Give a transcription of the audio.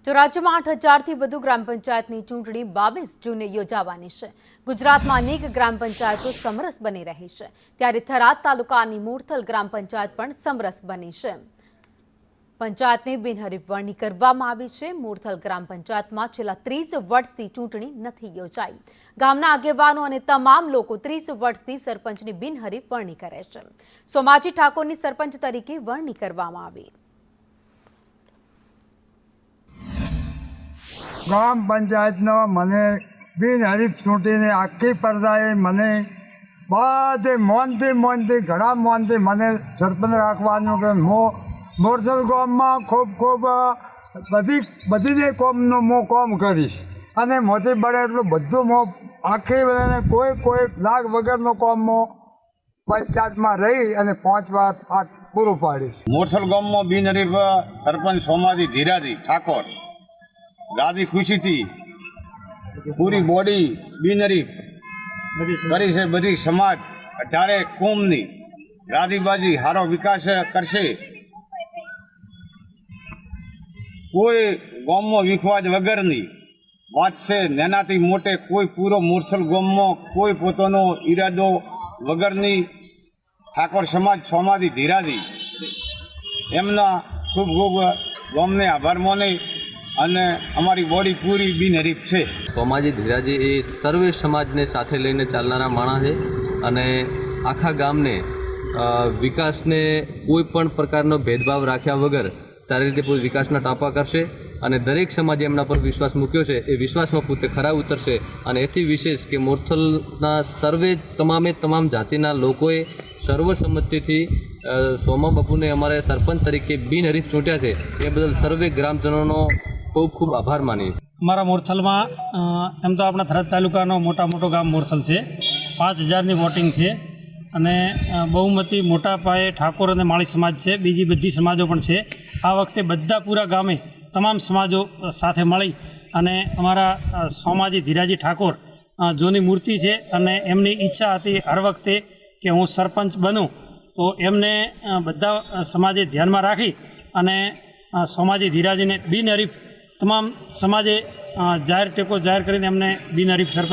તો રાજ્યમાં 8,000થી વધુ ગ્રામ પંચાયતની ચૂંટણી 22 જૂને યોજાવાની છે। ગુજરાતમાં અનેક ગ્રામ પંચાયતો સમરસ બની રહી છે, ત્યારે થરાદ તાલુકાની મૂર્થલ ગ્રામ પંચાયત પણ સમરસ બની છે। પંચાયતની બિનહરીફ વરણી કરવામાં આવી છે। મૂર્થલ ગ્રામ પંચાયતમાં છેલ્લા 30 વર્ષથી ચૂંટણી નથી યોજાઈ। ગામના આગેવાનો અને તમામ લોકો 30 વર્ષથી સરપંચની બિનહરીફ વરણી કરે છે। સોમાજી ઠાકોરની સરપંચ તરીકે વરણી કરવામાં આવી। ग्राम पंचायत मने बिनहरीफ चूंटीने आखी परदाए मने बधे मोनती घड़ा मोनती मने सरपंच राखवानुं के मूर्थल गाम में खूब खूब बधी कोमनो मो काम करीश अने मोती बड़े एटलुं बधुं मो आखी कोई लाग वगरनो काम मो पंचायत में रही अने 5 વાર पूरुं पाडीश। मूर्थल गाम में बिनहरीफ सरपंच सोमाजी धीराजी ठाकोर राजी खुशी थी पूरी बॉडी बिनहरीफ करी से बधी समाज 18 कोमनी राजीबाजी हारो विकास करशे। कोई गाम में विखवाद वगरनी बात से नानाथी मोटे कोई पूरो मूर्थल गाम में कोई पोतानो इरादो वगरनी ठाकोर समाज सोमाजी धीराजी एमना खूब खूब गामने आभार माने અને અમારી બોડી પૂરી બિનહરીફ છે। સોમાજી ધીરાજી એ સર્વે સમાજને સાથે લઈને ચાલનારા માણસ છે અને આખા ગામને વિકાસને કોઈ પણ પ્રકારનો ભેદભાવ રાખ્યા વગર સારી રીતે પોતે વિકાસના ટાંપા કરશે અને દરેક સમાજે એમના પર વિશ્વાસ મૂક્યો છે એ વિશ્વાસમાં પોતે ખરા ઉતરશે। અને એથી વિશેષ કે મૂર્થલના સર્વે તમામ જાતિના લોકોએ સર્વસંમતિથી સોમા બાપુને અમારે સરપંચ તરીકે બિનહરીફ ચૂંટ્યા છે એ બદલ સર્વે ગ્રામજનોનો ખૂબ ખૂબ આભાર માનીએ છીએ। અમારા મૂર્થલમાં એમ તો આપણા થરાદ તાલુકાનો મોટો ગામ મૂર્થલ છે। 5,000ની વોટિંગ છે અને બહુમતી મોટા પાયે ઠાકોર અને માળી સમાજ છે, બીજી બધી સમાજો પણ છે। આ વખતે બધા પૂરા ગામે તમામ સમાજો સાથે મળી અને અમારા સોમાજી ધીરાજી ઠાકોર જોની મૂર્તિ છે અને એમની ઈચ્છા હતી હર વખતે કે હું સરપંચ બનું, તો એમને બધા સમાજે ધ્યાનમાં રાખી અને સોમાજી ધીરાજીને બિનહરીફ તમામ સમાજે જાહેર ટેકો જાહેર કરીને એમને બિનહરીફ સરપંચ